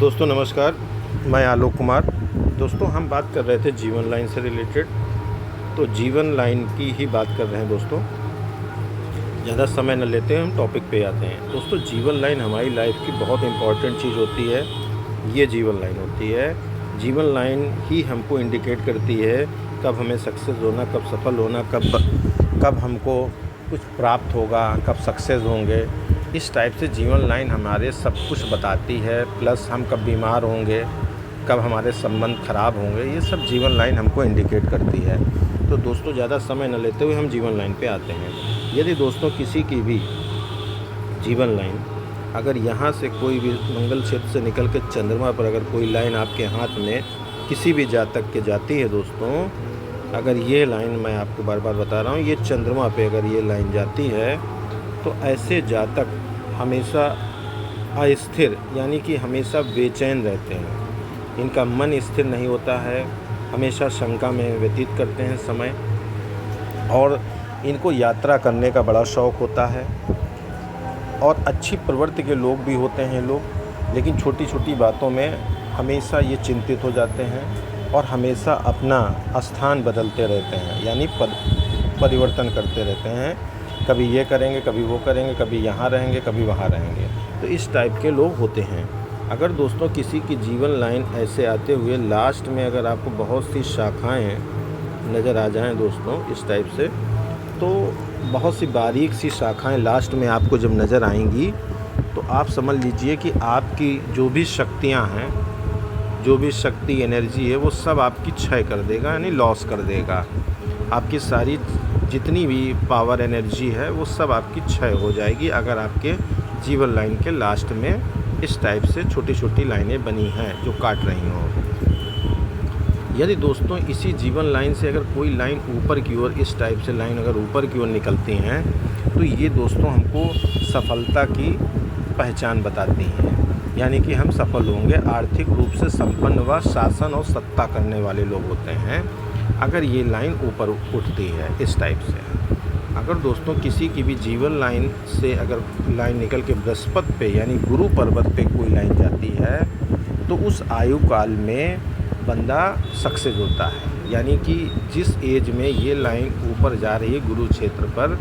दोस्तों नमस्कार, मैं आलोक कुमार। दोस्तों हम बात कर रहे थे जीवन लाइन से रिलेटेड, तो जीवन लाइन की ही बात कर रहे हैं दोस्तों। ज़्यादा समय न लेते हैं, हम टॉपिक पे आते हैं। दोस्तों जीवन लाइन हमारी लाइफ की बहुत इम्पॉर्टेंट चीज़ होती है। ये जीवन लाइन होती है। जीवन लाइन ही हमको इंडिकेट करती है कब हमें सक्सेस होना, कब सफल होना, कब हमको कुछ प्राप्त होगा, कब सक्सेस होंगे। इस टाइप से जीवन लाइन हमारे सब कुछ बताती है। प्लस हम कब बीमार होंगे, कब हमारे संबंध खराब होंगे, ये सब जीवन लाइन हमको इंडिकेट करती है। तो दोस्तों ज़्यादा समय न लेते हुए हम जीवन लाइन पे आते हैं। यदि दोस्तों किसी की भी जीवन लाइन अगर यहाँ से कोई भी मंगल क्षेत्र से निकल के चंद्रमा पर अगर कोई लाइन आपके हाथ में किसी भी जातक के जाती है दोस्तों, अगर ये लाइन मैं आपको बार बार बता रहा हूँ, ये चंद्रमा पे अगर ये लाइन जाती है तो ऐसे जातक हमेशा अस्थिर यानी कि हमेशा बेचैन रहते हैं। इनका मन स्थिर नहीं होता है, हमेशा शंका में व्यतीत करते हैं समय, और इनको यात्रा करने का बड़ा शौक़ होता है। और अच्छी प्रवृत्ति के लोग भी होते हैं लोग, लेकिन छोटी छोटी बातों में हमेशा ये चिंतित हो जाते हैं और हमेशा अपना स्थान बदलते रहते हैं, यानी परिवर्तन करते रहते हैं। कभी ये करेंगे, कभी वो करेंगे, कभी यहाँ रहेंगे, कभी वहाँ रहेंगे। तो इस टाइप के लोग होते हैं। अगर दोस्तों किसी की जीवन लाइन ऐसे आते हुए लास्ट में अगर आपको बहुत सी शाखाएं नज़र आ जाएं दोस्तों इस टाइप से, तो बहुत सी बारीक सी शाखाएं लास्ट में आपको जब नज़र आएंगी तो आप समझ लीजिए कि आपकी जो भी शक्तियाँ हैं, जो भी शक्ति एनर्जी है, वो सब आपकी क्षय कर देगा, यानी लॉस कर देगा। आपकी सारी जितनी भी पावर एनर्जी है वो सब आपकी क्षय हो जाएगी अगर आपके जीवन लाइन के लास्ट में इस टाइप से छोटी छोटी लाइनें बनी हैं जो काट रही हों। यदि दोस्तों इसी जीवन लाइन से अगर कोई लाइन ऊपर की ओर, इस टाइप से लाइन अगर ऊपर की ओर निकलती हैं तो ये दोस्तों हमको सफलता की पहचान बताती हैं, यानी कि हम सफल होंगे, आर्थिक रूप से संपन्न व शासन और सत्ता करने वाले लोग होते हैं अगर ये लाइन ऊपर उठती है इस टाइप से। अगर दोस्तों किसी की भी जीवन लाइन से अगर लाइन निकल के बृहस्पति पे यानी गुरु पर्वत पे कोई लाइन जाती है तो उस आयु काल में बंदा सक्सेस होता है, यानी कि जिस एज में ये लाइन ऊपर जा रही है गुरु क्षेत्र पर,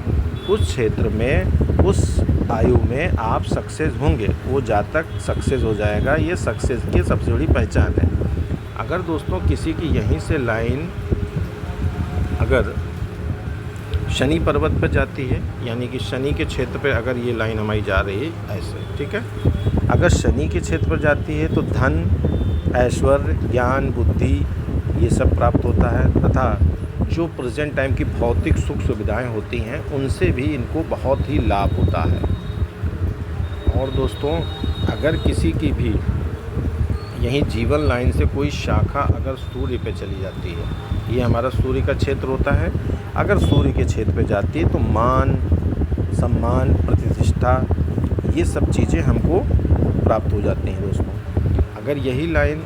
उस क्षेत्र में उस आयु में आप सक्सेस होंगे, वो जातक सक्सेस हो जाएगा। ये सक्सेस की सबसे बड़ी पहचान है। अगर दोस्तों किसी की यहीं से लाइन अगर शनि पर्वत पर जाती है, यानी कि शनि के क्षेत्र पर अगर ये लाइन हमारी जा रही है ऐसे, ठीक है, अगर शनि के क्षेत्र पर जाती है तो धन, ऐश्वर्य, ज्ञान, बुद्धि ये सब प्राप्त होता है, तथा जो प्रेजेंट टाइम की भौतिक सुख सुविधाएं होती हैं उनसे भी इनको बहुत ही लाभ होता है। और दोस्तों अगर किसी की भी यहीं जीवन लाइन से कोई शाखा अगर सूर्य पे चली जाती है, ये हमारा सूर्य का क्षेत्र होता है, अगर सूर्य के क्षेत्र पे जाती है तो मान, सम्मान, प्रतिष्ठा ये सब चीज़ें हमको प्राप्त हो जाती हैं दोस्तों। अगर यही लाइन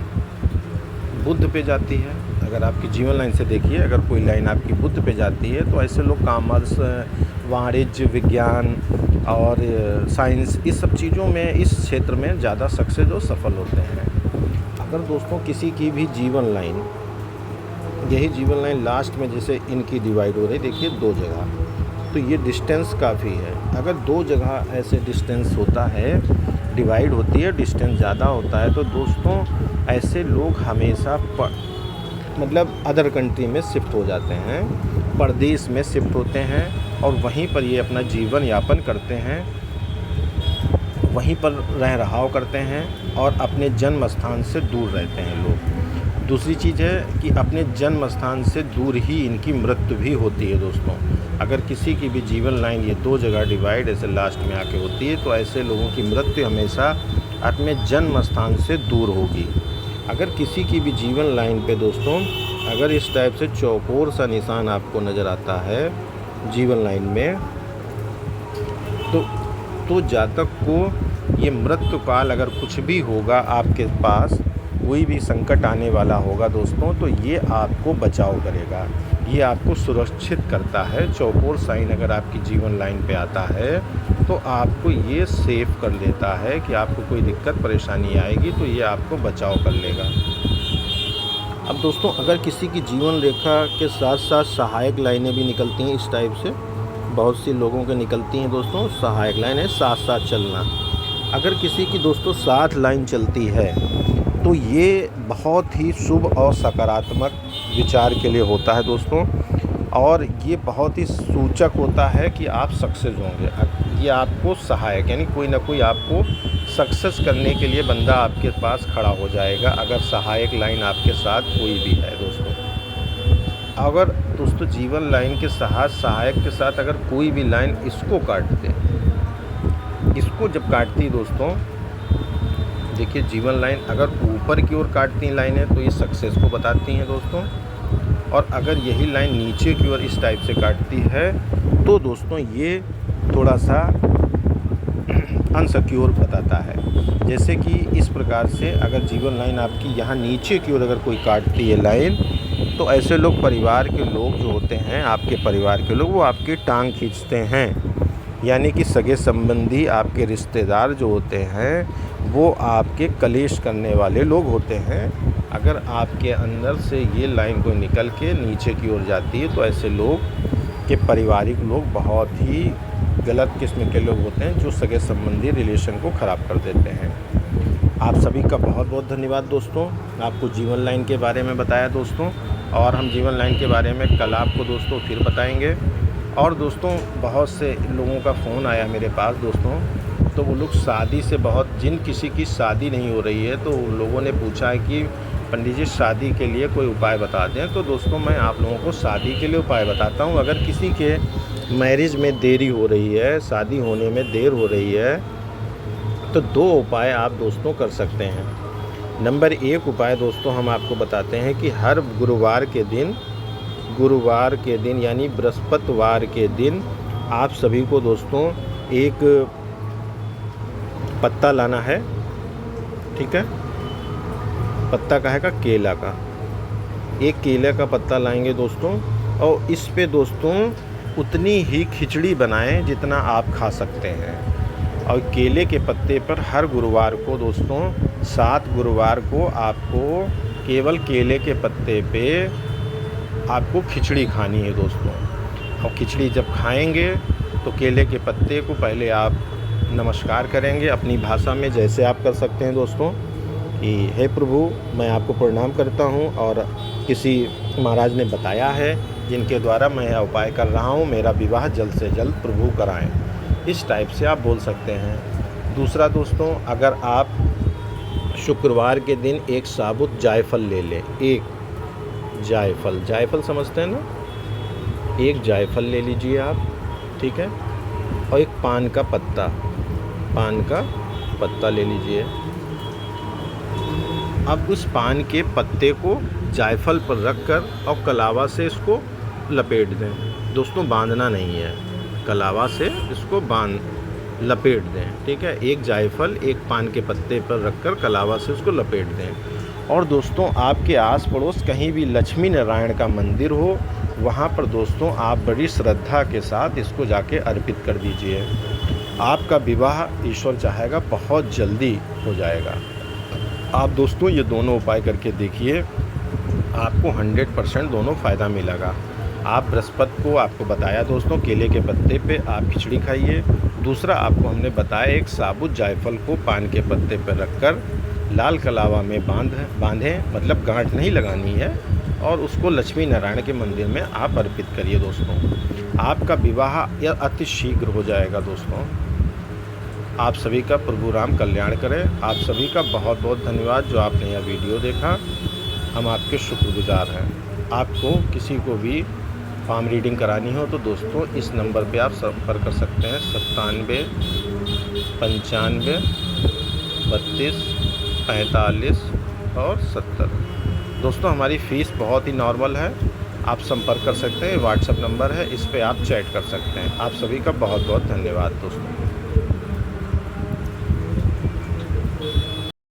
बुध पे जाती है, अगर आपकी जीवन लाइन से देखिए, अगर कोई लाइन आपकी बुध पे जाती है तो ऐसे लोग कॉमर्स, वाणिज्य, विज्ञान और साइंस इस सब चीज़ों में, इस क्षेत्र में ज़्यादा सक्सेस और सफल होते हैं। अगर दोस्तों किसी की भी जीवन लाइन, यही जीवन लाइन लास्ट में जैसे इनकी डिवाइड हो रही, देखिए दो जगह, तो ये डिस्टेंस काफ़ी है। अगर दो जगह ऐसे डिस्टेंस होता है, डिवाइड होती है, डिस्टेंस ज़्यादा होता है, तो दोस्तों ऐसे लोग हमेशा मतलब अदर कंट्री में शिफ्ट हो जाते हैं, परदेश में शिफ्ट होते हैं और वहीं पर ये अपना जीवन यापन करते हैं, वहीं पर रह रहाव करते हैं और अपने जन्म स्थान से दूर रहते हैं लोग। दूसरी चीज़ है कि अपने जन्म स्थान से दूर ही इनकी मृत्यु भी होती है दोस्तों। अगर किसी की भी जीवन लाइन ये दो जगह डिवाइड ऐसे लास्ट में आके होती है तो ऐसे लोगों की मृत्यु हमेशा अपने जन्म स्थान से दूर होगी। अगर किसी की भी जीवन लाइन पे दोस्तों अगर इस टाइप से चौकोर सा निशान आपको नज़र आता है जीवन लाइन में, तो जातक को ये मृत्यु काल अगर कुछ भी होगा आपके पास, कोई भी संकट आने वाला होगा दोस्तों, तो ये आपको बचाव करेगा, ये आपको सुरक्षित करता है। चौकोर साइन अगर आपकी जीवन लाइन पे आता है तो आपको ये सेव कर लेता है कि आपको कोई दिक्कत परेशानी आएगी तो ये आपको बचाव कर लेगा। अब दोस्तों, अगर किसी की जीवन रेखा के साथ साथ सहायक लाइनें भी निकलती हैं इस टाइप से, बहुत सी लोगों के निकलती हैं दोस्तों। सहायक लाइन है साथ साथ चलना। अगर किसी की दोस्तों साथ लाइन चलती है तो ये बहुत ही शुभ और सकारात्मक विचार के लिए होता है दोस्तों, और ये बहुत ही सूचक होता है कि आप सक्सेस होंगे। ये आपको सहायक, यानी कोई ना कोई आपको सक्सेस करने के लिए बंदा आपके पास खड़ा हो जाएगा अगर सहायक लाइन आपके साथ कोई भी है दोस्तों। अगर दोस्तों जीवन लाइन के साथ सहायक के साथ अगर कोई भी लाइन इसको काट दे, इसको जब काटती दोस्तों, देखिए जीवन लाइन अगर ऊपर की ओर काटती लाइनें तो ये सक्सेस को बताती हैं दोस्तों, और अगर यही लाइन नीचे की ओर इस टाइप से काटती है तो दोस्तों ये थोड़ा सा अनसिक्योर बताता है। जैसे कि इस प्रकार से अगर जीवन लाइन आपकी यहाँ नीचे की ओर अगर कोई काटती है लाइन, तो ऐसे लोग, परिवार के लोग जो होते हैं, आपके परिवार के लोग, वो आपकी टांग खींचते हैं। यानी कि सगे संबंधी, आपके रिश्तेदार जो होते हैं वो आपके कलेश करने वाले लोग होते हैं। अगर आपके अंदर से ये लाइन कोई निकल के नीचे की ओर जाती है तो ऐसे लोग के पारिवारिक लोग बहुत ही गलत किस्म के लोग होते हैं जो सगे संबंधी रिलेशन को ख़राब कर देते हैं। आप सभी का बहुत बहुत धन्यवाद दोस्तों। आपको जीवन लाइन के बारे में बताया दोस्तों, और हम जीवन लाइन के बारे में कल आपको दोस्तों फिर बताएंगे। और दोस्तों बहुत से लोगों का फ़ोन आया मेरे पास दोस्तों, तो वो लोग शादी से बहुत, जिन किसी की शादी नहीं हो रही है तो उन लोगों ने पूछा है कि पंडित जी शादी के लिए कोई उपाय बता दें। तो दोस्तों मैं आप लोगों को शादी के लिए उपाय बताता हूँ। अगर किसी के मैरिज में देरी हो रही है, शादी होने में देर हो रही है, तो 2 उपाय आप दोस्तों कर सकते हैं। नंबर 1 उपाय दोस्तों हम आपको बताते हैं कि हर गुरुवार के दिन यानी बृहस्पतिवार के दिन आप सभी को दोस्तों एक पत्ता लाना है, ठीक है। पत्ता का है का केला का, एक केले का पत्ता लाएंगे दोस्तों, और इस पे दोस्तों उतनी ही खिचड़ी बनाएं जितना आप खा सकते हैं। और केले के पत्ते पर हर गुरुवार को दोस्तों 7 गुरुवार को आपको केवल केले के पत्ते पे आपको खिचड़ी खानी है दोस्तों। और खिचड़ी जब खाएंगे तो केले के पत्ते को पहले आप नमस्कार करेंगे अपनी भाषा में, जैसे आप कर सकते हैं दोस्तों कि हे प्रभु, मैं आपको प्रणाम करता हूँ और किसी महाराज ने बताया है जिनके द्वारा मैं यह उपाय कर रहा हूँ, मेरा विवाह जल्द से जल्द प्रभु कराएं। इस टाइप से आप बोल सकते हैं। दूसरा दोस्तों, अगर आप शुक्रवार के दिन एक साबुत जायफल ले लें, एक जायफल समझते हैं ना, एक जायफल ले लीजिए आप, ठीक है, और एक पान का पत्ता ले लीजिए। अब उस पान के पत्ते को जायफल पर रखकर और कलावा से इसको लपेट दें दोस्तों, बांधना नहीं है, कलावा से इसको लपेट दें, ठीक है। एक जायफल एक पान के पत्ते पर रखकर कलावा से उसको लपेट दें। और दोस्तों आपके आस पड़ोस कहीं भी लक्ष्मी नारायण का मंदिर हो, वहाँ पर दोस्तों आप बड़ी श्रद्धा के साथ इसको जाके अर्पित कर दीजिए। आपका विवाह ईश्वर चाहेगा बहुत जल्दी हो जाएगा। आप दोस्तों ये दोनों उपाय करके देखिए, आपको 100% दोनों फ़ायदा मिलेगा। आप बृहस्पति को आपको बताया दोस्तों केले के पत्ते पे आप खिचड़ी खाइए। दूसरा आपको हमने बताया एक साबुत जायफल को पान के पत्ते पर रखकर लाल कलावा में बांधें, मतलब गांठ नहीं लगानी है, और उसको लक्ष्मी नारायण के मंदिर में आप अर्पित करिए दोस्तों। आपका विवाह यह अति शीघ्र हो जाएगा दोस्तों। आप सभी का प्रभु राम कल्याण करें। आप सभी का बहुत बहुत धन्यवाद जो आपने यह वीडियो देखा, हम आपके शुक्रगुजार हैं। आपको किसी को भी पाम रीडिंग करानी हो तो दोस्तों इस नंबर पे आप संपर्क कर सकते हैं, 97 95 32 45 और 70। दोस्तों हमारी फ़ीस बहुत ही नॉर्मल है, आप संपर्क कर सकते हैं, व्हाट्सएप नंबर है, इस पे आप चैट कर सकते हैं। आप सभी का बहुत बहुत धन्यवाद दोस्तों।